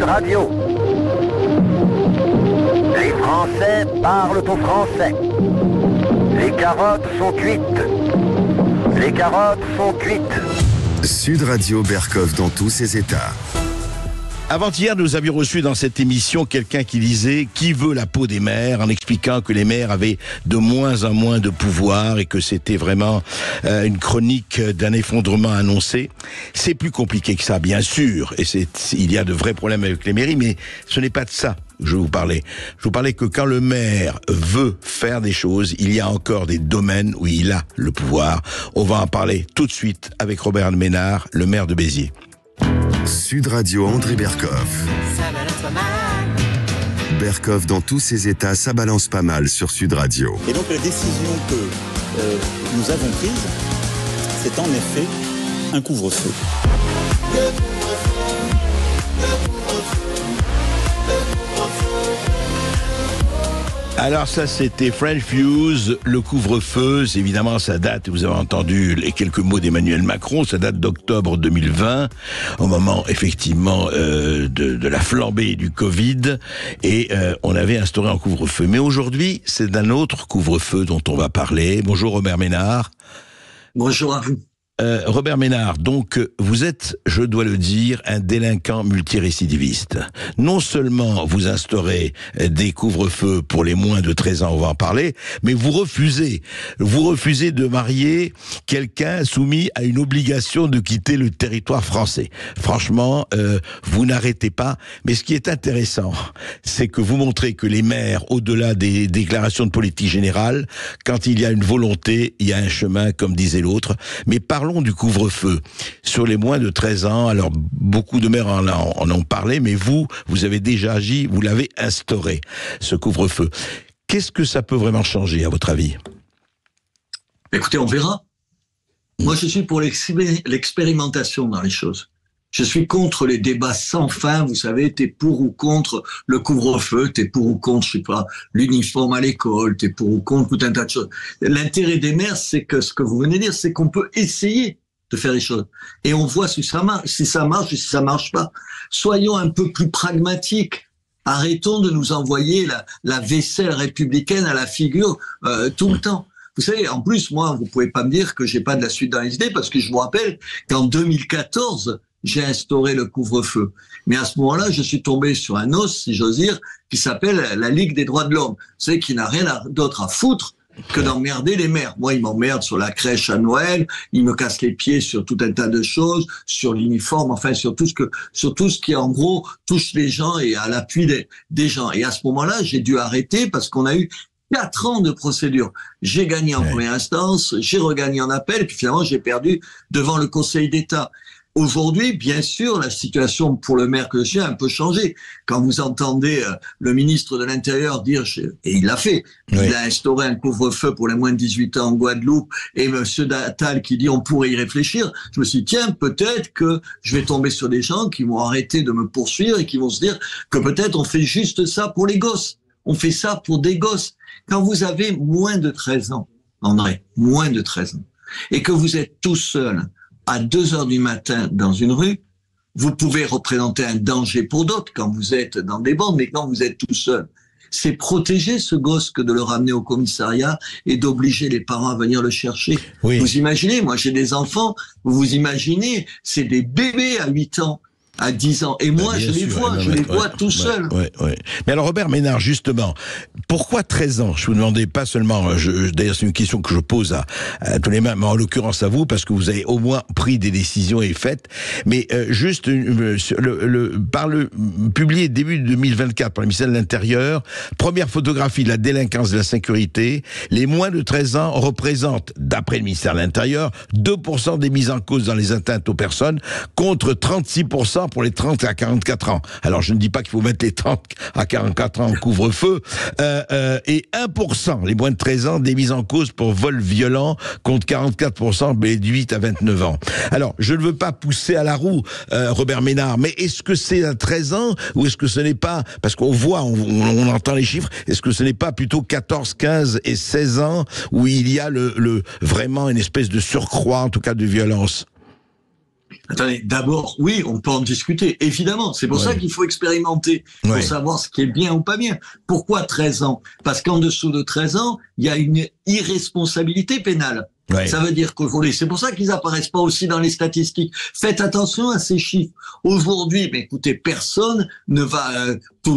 Sud Radio. Les Français parlent au français. Les carottes sont cuites. Les carottes sont cuites. Sud Radio Berkov dans tous ses états. Avant-hier, nous avions reçu dans cette émission quelqu'un qui disait « Qui veut la peau des maires ?» en expliquant que les maires avaient de moins en moins de pouvoir et que c'était vraiment une chronique d'un effondrement annoncé. C'est plus compliqué que ça, bien sûr, et il y a de vrais problèmes avec les mairies, mais ce n'est pas de ça que je vous parlais. Je vous parlais que quand le maire veut faire des choses, il y a encore des domaines où il a le pouvoir. On va en parler tout de suite avec Robert Ménard, le maire de Béziers. Sud Radio André Berkov. Ça balance pas mal. Berkov dans tous ses états, ça balance pas mal sur Sud Radio. Et donc la décision que nous avons prise, c'est en effet un couvre-feu. Alors ça, c'était French Fuse, le couvre-feu. Évidemment, ça date, vous avez entendu les quelques mots d'Emmanuel Macron, ça date d'octobre 2020, au moment, effectivement, de la flambée du Covid, et on avait instauré un couvre-feu. Mais aujourd'hui, c'est d'un autre couvre-feu dont on va parler. Bonjour Robert Ménard. Bonjour à vous. Robert Ménard, donc vous êtes, je dois le dire, un délinquant multirécidiviste. Non seulement vous instaurez des couvre-feux pour les moins de 13 ans, on va en parler, mais vous refusez de marier quelqu'un soumis à une obligation de quitter le territoire français. Franchement, vous n'arrêtez pas. Mais ce qui est intéressant, c'est que vous montrez que les maires, au-delà des déclarations de politique générale, quand il y a une volonté, il y a un chemin, comme disait l'autre. Mais parlons du couvre-feu sur les moins de 13 ans. Alors, beaucoup de maires en ont parlé, mais vous avez déjà agi, vous l'avez instauré, ce couvre-feu. Qu'est-ce que ça peut vraiment changer, à votre avis ? Écoutez, on verra. Moi, je suis pour l'expérimentation dans les choses. Je suis contre les débats sans fin. Vous savez, t'es pour ou contre le couvre-feu, t'es pour ou contre, je sais pas, l'uniforme à l'école, t'es pour ou contre tout un tas de choses. L'intérêt des maires, c'est que ce que vous venez de dire, c'est qu'on peut essayer de faire les choses. Et on voit si ça marche et si ça marche pas. Soyons un peu plus pragmatiques. Arrêtons de nous envoyer la vaisselle républicaine à la figure tout le temps. Vous savez, en plus, moi, vous pouvez pas me dire que j'ai pas de la suite dans les idées, parce que je vous rappelle qu'en 2014, j'ai instauré le couvre-feu. Mais à ce moment-là, je suis tombé sur un os, si j'ose dire, qui s'appelle la Ligue des droits de l'homme. Vous savez, qui n'a rien d'autre à foutre que d'emmerder les maires. Moi, ils m'emmerdent sur la crèche à Noël, ils me cassent les pieds sur tout un tas de choses, sur l'uniforme, enfin, sur tout ce qui, en gros, touche les gens et à l'appui des gens. Et à ce moment-là, j'ai dû arrêter parce qu'on a eu 4 ans de procédure. J'ai gagné en première instance, j'ai regagné en appel, puis finalement, j'ai perdu devant le Conseil d'État. Aujourd'hui, bien sûr, la situation pour le maire que je suis a un peu changé. Quand vous entendez le ministre de l'Intérieur dire, et il l'a fait, il a instauré un couvre-feu pour les moins de 18 ans en Guadeloupe, et monsieur Attal qui dit on pourrait y réfléchir, je me suis dit, tiens, peut-être que je vais tomber sur des gens qui vont arrêter de me poursuivre et qui vont se dire que peut-être on fait juste ça pour les gosses. On fait ça pour des gosses. Quand vous avez moins de 13 ans, André, moins de 13 ans, et que vous êtes tout seul, à 2h du matin dans une rue, vous pouvez représenter un danger pour d'autres quand vous êtes dans des bandes, mais quand vous êtes tout seul, c'est protéger ce gosse que de le ramener au commissariat et d'obliger les parents à venir le chercher. Oui. Vous imaginez, moi j'ai des enfants, vous imaginez, c'est des bébés à 8 ans. À 10 ans. Et moi, je les vois tout seul. Mais alors, Robert Ménard, justement, pourquoi 13 ans ? Je vous demandais pas seulement, d'ailleurs, c'est une question que je pose à tous les membres, mais en l'occurrence à vous, parce que vous avez au moins pris des décisions et faites. Mais juste, publié début 2024 par le ministère de l'Intérieur, première photographie de la délinquance de la sécurité, les moins de 13 ans représentent, d'après le ministère de l'Intérieur, 2% des mises en cause dans les atteintes aux personnes, contre 36% pour les 30 à 44 ans. Alors, je ne dis pas qu'il faut mettre les 30 à 44 ans en couvre-feu, et 1%, les moins de 13 ans, des mises en cause pour vol violent, contre 44% des 18 à 29 ans. Alors, je ne veux pas pousser à la roue, Robert Ménard, mais est-ce que c'est à 13 ans, ou est-ce que ce n'est pas, parce qu'on voit, on entend les chiffres, est-ce que ce n'est pas plutôt 14, 15 et 16 ans, où il y a vraiment une espèce de surcroît, en tout cas de violence ? Attendez, d'abord, oui, on peut en discuter, évidemment. C'est pour ça qu'il faut expérimenter, pour savoir ce qui est bien ou pas bien. Pourquoi 13 ans? Parce qu'en dessous de 13 ans, il y a une irresponsabilité pénale. Ça veut dire qu'aujourd'hui, c'est pour ça qu'ils apparaissent pas aussi dans les statistiques. Faites attention à ces chiffres. Aujourd'hui, mais écoutez, personne ne va,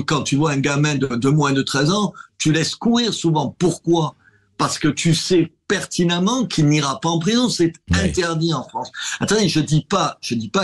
quand tu vois un gamin de moins de 13 ans, tu laisses courir souvent. Pourquoi? Parce que tu sais pertinemment qu'il n'ira pas en prison. C'est interdit en France. Attendez, je dis pas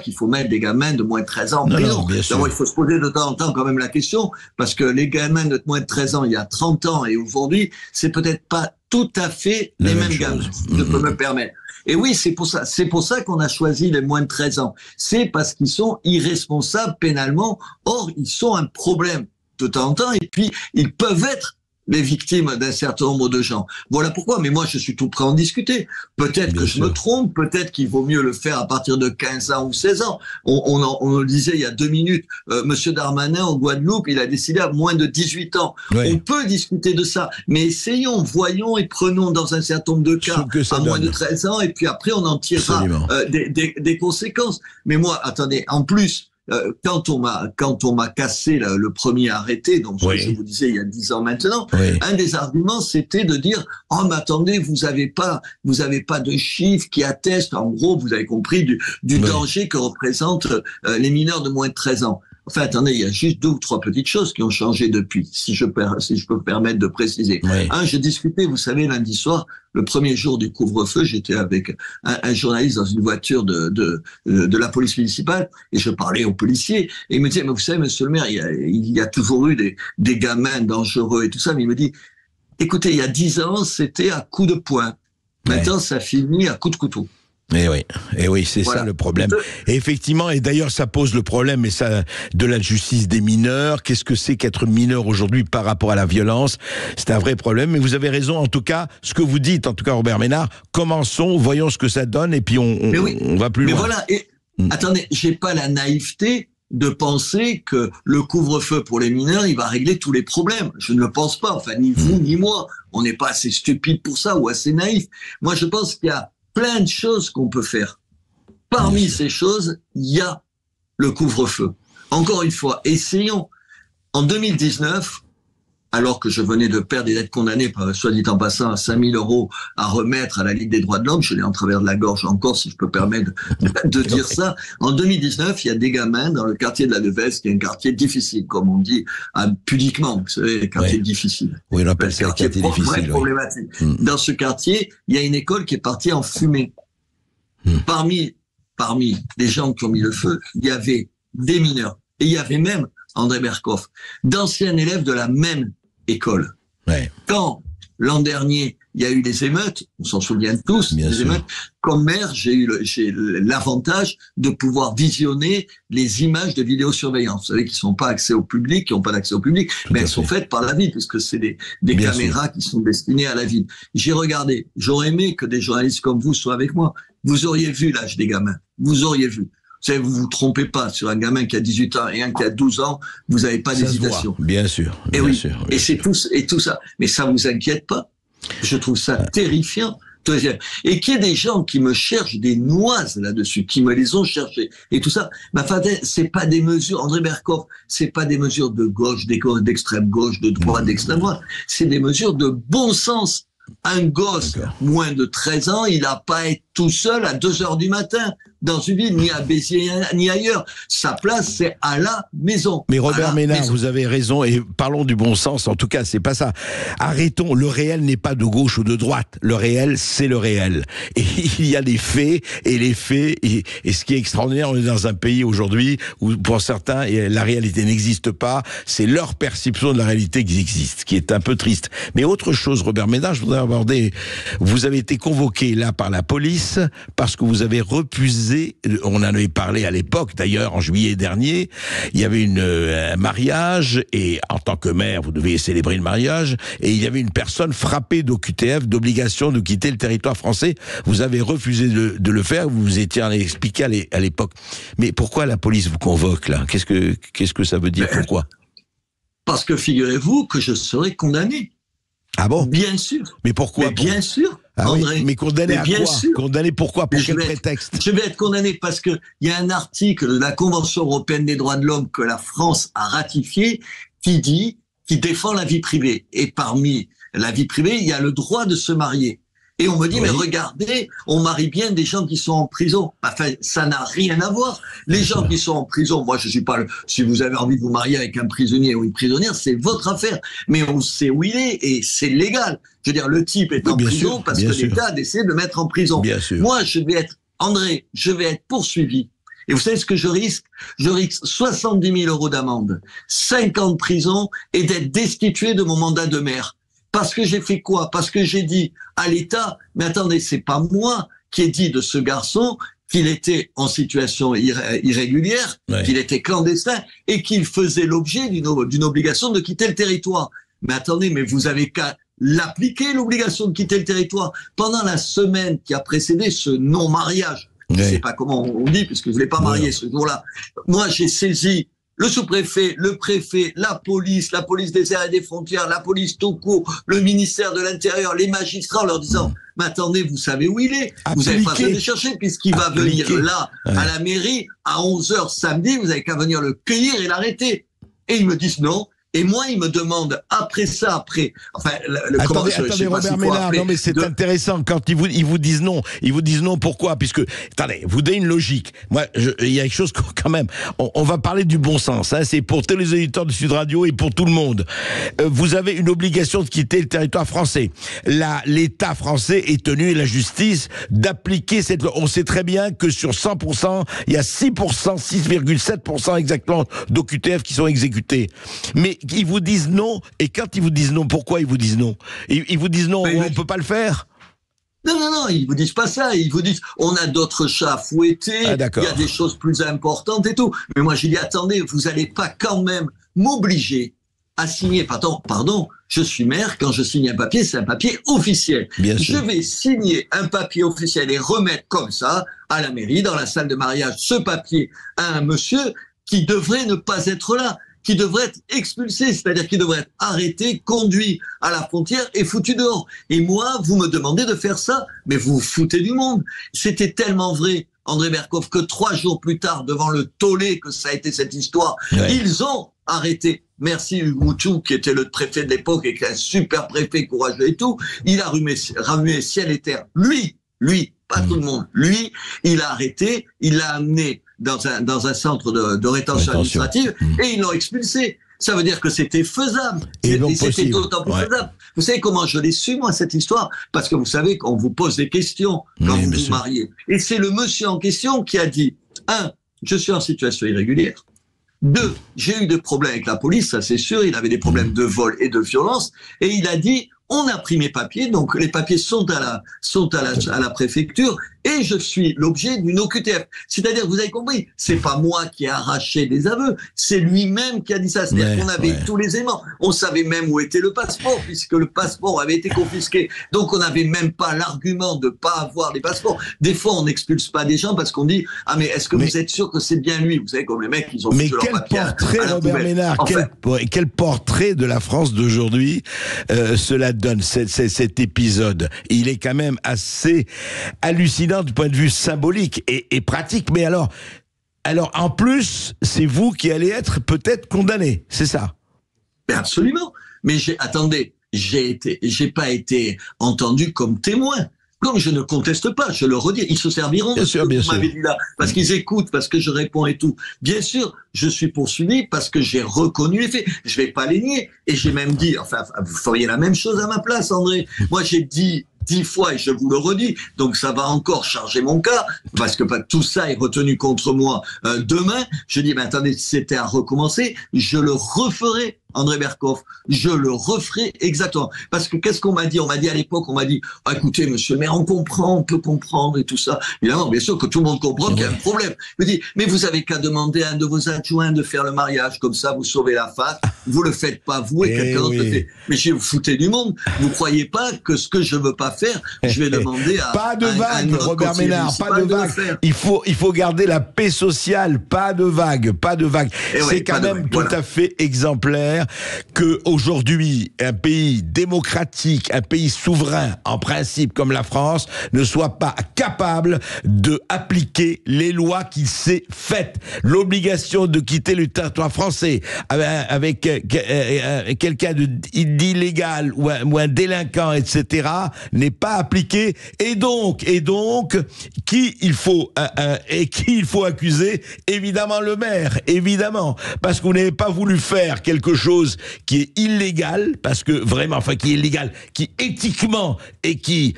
qu'il faut mettre des gamins de moins de 13 ans en prison. D'abord, il faut se poser de temps en temps quand même la question, parce que les gamins de moins de 13 ans, il y a 30 ans et aujourd'hui, c'est peut-être pas tout à fait les mêmes gamins, si je peux me permettre. Et oui, c'est pour ça qu'on a choisi les moins de 13 ans. C'est parce qu'ils sont irresponsables pénalement. Or, ils sont un problème de temps en temps et puis ils peuvent être les victimes d'un certain nombre de gens. Voilà pourquoi. Mais moi, je suis tout prêt à en discuter. Peut-être que je me trompe, peut-être qu'il vaut mieux le faire à partir de 15 ans ou 16 ans. On le disait il y a 2 minutes, Monsieur Darmanin, en Guadeloupe, il a décidé à moins de 18 ans. On peut discuter de ça, mais essayons, voyons et prenons dans un certain nombre de cas à moins de 13 ans, et puis après, on en tirera des conséquences. Mais moi, attendez, en plus, quand on m'a cassé le premier arrêté, donc je vous disais il y a 10 ans maintenant, un des arguments c'était de dire oh mais attendez, vous avez pas de chiffres qui attestent, en gros vous avez compris du danger que représentent les mineurs de moins de 13 ans. Enfin, attendez, il y a juste 2 ou 3 petites choses qui ont changé depuis, si je peux me permettre de préciser. Je discutais, vous savez, lundi soir, le premier jour du couvre-feu, j'étais avec un journaliste dans une voiture de la police municipale, et je parlais aux policiers, et il me disait, mais vous savez, monsieur le maire, il y a toujours eu des gamins dangereux et tout ça, mais il me dit, écoutez, il y a 10 ans, c'était à coups de poing. Maintenant, ça finit à coups de couteau. Et oui, c'est ça le problème. Et effectivement, et d'ailleurs, ça pose le problème, et ça, de la justice des mineurs. Qu'est-ce que c'est qu'être mineur aujourd'hui par rapport à la violence? C'est un vrai problème. Mais vous avez raison, en tout cas, ce que vous dites, en tout cas, Robert Ménard, commençons, voyons ce que ça donne, et puis on va plus loin. Mais voilà, et attendez, j'ai pas la naïveté de penser que le couvre-feu pour les mineurs, il va régler tous les problèmes. Je ne le pense pas. Enfin, ni vous, ni moi. On n'est pas assez stupide pour ça, ou assez naïf. Moi, je pense qu'il y a plein de choses qu'on peut faire. Parmi ces choses, il y a le couvre-feu. Encore une fois, essayons. En 2019, alors que je venais de perdre des dettes condamnées, soit dit en passant, à 5 000 € à remettre à la Ligue des droits de l'homme, je l'ai en travers de la gorge encore, si je peux permettre de dire ça. En 2019, il y a des gamins dans le quartier de la Devèze, qui est un quartier difficile, comme on dit pudiquement, vous savez, quartier difficile. Oui, on appelle ça un quartier difficile. Problématique. Dans ce quartier, il y a une école qui est partie en fumée. Parmi les gens qui ont mis le feu, il y avait des mineurs. Et il y avait même André Berkoff, d'anciens élèves de la même école. Quand, l'an dernier, il y a eu des émeutes, on s'en souvient tous, des émeutes, comme maire, j'ai l'avantage de pouvoir visionner les images de vidéosurveillance. Vous savez, qui sont pas accès au public, qui n'ont pas d'accès au public, mais elles sont faites par la ville, puisque c'est des caméras qui sont destinées à la ville. J'ai regardé, j'aurais aimé que des journalistes comme vous soient avec moi. Vous auriez vu l'âge des gamins. Vous auriez vu. Vous vous trompez pas, sur un gamin qui a 18 ans et un qui a 12 ans, vous n'avez pas d'hésitation. Bien sûr. Et c'est tout ça. Mais ça vous inquiète pas? Je trouve ça terrifiant. Et qu'il y ait des gens qui me cherchent des noises là-dessus, qui me les ont cherchées, et tout ça. C'est pas des mesures, André Berkoff, c'est pas des mesures de gauche, d'extrême gauche, de droite, d'extrême droite. C'est des mesures de bon sens. Un gosse, moins de 13 ans, il n'a pas à être tout seul à 2h du matin dans une ville, ni à Béziers, ni ailleurs. Sa place, c'est à la maison. Mais Robert Ménard, vous avez raison, et parlons du bon sens, en tout cas, c'est pas ça. Arrêtons, le réel n'est pas de gauche ou de droite. Le réel, c'est le réel. Et il y a des faits, et les faits, et ce qui est extraordinaire, on est dans un pays aujourd'hui où, pour certains, la réalité n'existe pas, c'est leur perception de la réalité qui existe, ce qui est un peu triste. Mais autre chose, Robert Ménard, je voudrais aborder, vous avez été convoqué là par la police, parce que vous avez refusé, on en avait parlé à l'époque d'ailleurs en juillet dernier, il y avait un mariage et en tant que maire vous deviez célébrer le mariage et il y avait une personne frappée d'OQTF, d'obligation de quitter le territoire français. Vous avez refusé de le faire, vous vous étiez expliqué à l'époque. Mais pourquoi la police vous convoque là? Qu'est-ce que ça veut dire? Pourquoi? Parce que figurez-vous que je serai condamné. Ah bon? Bien sûr. Mais pourquoi? Bien sûr. Ah André. oui, mais condamné Mais à bien quoi? sûr. Condamné pourquoi? Pour Mais quel prétexte? je vais être condamné parce que il y a un article de la Convention européenne des droits de l'homme que la France a ratifié qui défend la vie privée. Et parmi la vie privée, il y a le droit de se marier. Et on me dit, Oui. mais regardez, on marie bien des gens qui sont en prison. Enfin, ça n'a rien à voir. Les gens qui sont en prison, moi je suis pas si vous avez envie de vous marier avec un prisonnier ou une prisonnière, c'est votre affaire. Mais on sait où il est et c'est légal. Je veux dire, le type est Oui, en bien prison sûr, parce bien que sûr. l'État a décidé de le mettre en prison. Bien sûr. Moi, André, je vais être poursuivi. Et vous savez ce que je risque? Je risque 70 000 euros d'amende, 5 ans de prison et d'être destitué de mon mandat de maire. Parce que j'ai fait quoi? Parce que j'ai dit à l'État, mais attendez, c'est pas moi qui ai dit de ce garçon qu'il était en situation irrégulière, Ouais. qu'il était clandestin et qu'il faisait l'objet d'une obligation de quitter le territoire. Mais attendez, mais vous avez qu'à l'appliquer, l'obligation de quitter le territoire. Pendant la semaine qui a précédé ce non-mariage, je Ouais. sais pas comment on dit, puisque je l'ai pas marié ce jour-là, moi j'ai saisi le sous-préfet, le préfet, la police des airs et des frontières, la police tout court, le ministère de l'Intérieur, les magistrats, en leur disant, mais attendez, vous savez où il est? Vous n'avez pas besoin de le chercher, puisqu'il va venir là, Ouais. à la mairie, à 11h samedi, vous avez qu'à venir le cueillir et l'arrêter. Et ils me disent non. Et moi, ils me demandent après, enfin, Attendez, je sais pas Robert s'il faut Ménard, appeler non mais c'est de- intéressant quand ils vous disent non. Ils vous disent non pourquoi? Puisque, attendez, vous donnez une logique. Moi, il y a quelque chose quand même. On va parler du bon sens. Hein, c'est pour tous les auditeurs de Sud Radio et pour tout le monde. Vous avez une obligation de quitter le territoire français. L'État français est tenu, et la justice, d'appliquer cette loi. On sait très bien que sur 100%, il y a 6%, 6,7% exactement d'OQTF qui sont exécutés. Mais ils vous disent non, et quand ils vous disent non, pourquoi ils vous disent non? Ils vous disent non, Mais on le- ne peut pas le faire? Non, ils vous disent pas ça. Ils vous disent, on a d'autres chats à fouetter, Ah, d'accord. il y a des choses plus importantes et tout. Mais moi, j'ai dit, attendez, vous n'allez pas quand même m'obliger à signer, pardon, je suis maire, quand je signe un papier, c'est un papier officiel. Bien Je sûr. vais signer un papier officiel et remettre comme ça à la mairie, dans la salle de mariage, ce papier à un monsieur qui devrait ne pas être là, qui devrait être expulsé, c'est-à-dire qui devrait être arrêté, conduit à la frontière et foutu dehors. Et moi, vous me demandez de faire ça, mais vous vous foutez du monde. C'était tellement vrai, André Berkoff, que 3 jours plus tard, devant le tollé que ça a été cette histoire, Ouais. ils ont arrêté. Merci Hugues Moutou, qui était le préfet de l'époque et qui est un super préfet courageux et tout. Il a remué ciel et terre. Lui, pas tout le monde. Lui, il a arrêté, il l'a amené dans un centre de rétention administrative et ils l'ont expulsé. Ça veut dire que c'était faisable. Et donc C'était possible. d'autant plus Ouais. faisable. Vous savez comment je l'ai su, moi, cette histoire? Parce que vous savez qu'on vous pose des questions quand Oui, vous bien vous sûr. mariez. Et c'est le monsieur en question qui a dit, 1, je suis en situation irrégulière. 2, j'ai eu des problèmes avec la police, ça c'est sûr, il avait des problèmes de vol et de violence. Et il a dit, on a pris mes papiers, donc les papiers sont à la préfecture, et je suis l'objet d'une OQTF. C'est-à-dire, vous avez compris, c'est pas moi qui ai arraché des aveux, c'est lui-même qui a dit ça. C'est-à-dire Ouais, qu'on avait tous les éléments. On savait même où était le passeport, puisque le passeport avait été confisqué. Donc on n'avait même pas l'argument de pas avoir les passeports. Des fois, on n'expulse pas des gens parce qu'on dit, ah mais est-ce que vous êtes sûr que c'est bien lui? Vous savez, comme les mecs, ils ont Mais foutu quel leur papier portrait, à la Robert poubelle. Ménard, Enfin, quel portrait de la France d'aujourd'hui cela donne, cet épisode. Il est quand même assez hallucinant du point de vue symbolique et pratique. Mais alors, en plus, c'est vous qui allez être peut-être condamné, c'est ça? mais absolument. Mais attendez, j'ai pas été entendu comme témoin. Comme je ne conteste pas, je le redis, ils se serviront de ce que vous m'avez dit là, parce qu'ils écoutent, parce que je réponds et tout. Bien sûr, je suis poursuivi parce que j'ai reconnu les faits. Je vais pas les nier. Et j'ai même dit, enfin, vous feriez la même chose à ma place, André. Moi, j'ai dit 10 fois et je vous le redis, donc ça va encore charger mon cas, parce que tout ça est retenu contre moi demain. Je dis, mais attendez, si c'était à recommencer, je le referai, André Berkoff, je le referai exactement. Parce que qu'est-ce qu'on m'a dit? On m'a dit à l'époque, ah, écoutez, monsieur le maire, on comprend, on peut comprendre et tout ça. Évidemment, bien sûr que tout le monde comprend qu'il y a un problème. Je me dis, mais vous avez qu'à demander à un de vos adjoints de faire le mariage, comme ça vous sauvez la face, vous le faites pas vous et quelqu'un d'autre le fait. Mais je vous foutez du monde, vous croyez pas que ce que je veux pas faire, je vais demander à... Pas de à vague, notre Robert conseiller Ménard, pas de municipal le vague. faire. Il faut garder la paix sociale, pas de vague, pas de vague. Eh C'est oui, quand pas de même vague, tout voilà. à fait exemplaire que aujourd'hui un pays démocratique, un pays souverain en principe comme la France ne soit pas capable de appliquer les lois qu'il s'est faites. L'obligation de quitter le territoire français avec quelqu'un d'illégal ou un délinquant, etc., n'est pas appliquée. Et donc, qui il faut accuser? Évidemment le maire, évidemment, parce que vous n'avez pas voulu faire quelque chose qui est illégal, parce que vraiment, enfin qui est illégal, qui éthiquement et qui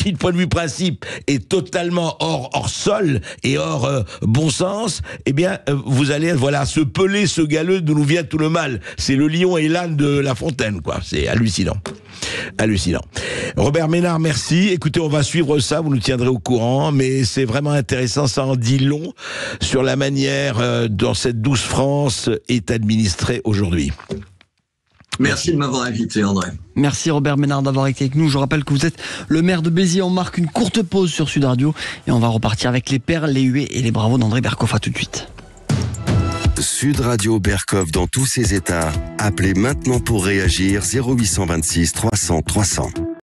de point de vue principe est totalement hors sol et hors bon sens. Eh bien, vous allez ce pelé, ce galeux d'où nous vient tout le mal. C'est le lion et l'âne de La Fontaine, quoi. C'est hallucinant. Hallucinant. Robert Ménard, merci. Écoutez, on va suivre ça, vous nous tiendrez au courant, mais c'est vraiment intéressant, ça en dit long sur la manière dont cette douce France est administrée aujourd'hui. Merci de m'avoir invité, André. Merci Robert Ménard d'avoir été avec nous. Je rappelle que vous êtes le maire de Béziers. On marque une courte pause sur Sud Radio et on va repartir avec les perles, les huées et les bravos d'André Berkoff. À tout de suite. Sud Radio Berkoff dans tous ses états. Appelez maintenant pour réagir 0826 300 300.